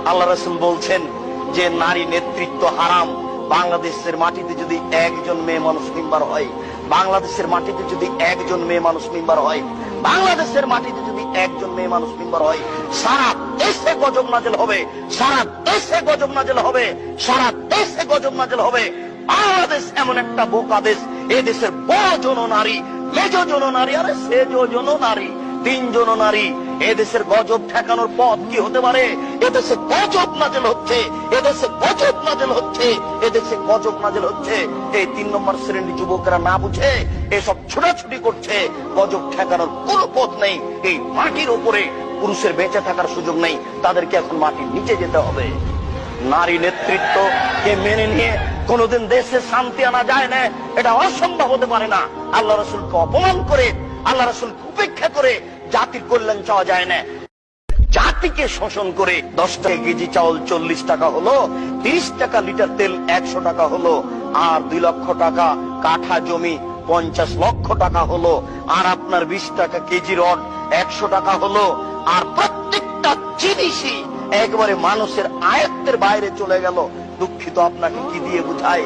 আল্লাহ রাসূল বলছেন যে নারী নেতৃত্ব হারাম। বাংলাদেশের মাটিতে যদি একজন মেয়ে মানুষ মেম্বার হয়, বাংলাদেশের মাটিতে যদি একজন মেয়ে মানুষ মেম্বার হয়, বাংলাদেশের মাটিতে যদি একজন মেয়ে মানুষ মেম্বার হয়, সারা দেশে গজব নাজেল হবে, সারা দেশে গজব নাজেল হবে, সারা দেশে গজব নাজেল হবে। বাংলাদেশ এমন একটা বোকা দেশ, এ দেশের বড় জন নারী, মেজ জন নারী, আরে সেজ জন নারী, 3 জন নারী। এদেশের গজব ঠেকানোর পথ কি হতে পারে? এদেশে গজব নাজেল হচ্ছে, এদেশে গজব নাজেল হচ্ছে, এদেশে গজব নাজেল হচ্ছে। এই 3 নম্বর শ্রেণীর যুবকরা না বুঝে এসব ছোটাছুটি করছে। গজব ঠেকানোর কোনো পথ নেই। এই মাটির উপরে পুরুষের বেঁচে থাকার সুযোগ নেই, তাদেরকে এখন মাটির নিচে যেতে হবে। নারী নেতৃত্ব কে মেনে নিয়ে কোনদিন দেশে শান্তি আনা যায় না, এটা অসম্ভব হতে পারে না। আল্লাহ রাসূলকে অপমান করে, আল্লাহ রাসূলকে উপেক্ষা করে জাতির কল্যাণ চাওয়া যায় না। জাতিকে শোষণ করে 10 টাকা কেজি চাউল 40 টাকা হলো, 30 টাকা লিটার তেল 100 টাকা হলো, আর 2 লক্ষ টাকা কাঠা জমি 50 লক্ষ টাকা হলো, আর আপনার 20 টাকা কেজি রড 100 টাকা হলো, আর প্রত্যেকটা জিনিসই একবারে মানুষের আয়ত্তের বাইরে চলে গেল। দুঃখিত, আপনাকে কি দিয়ে বুঝায়?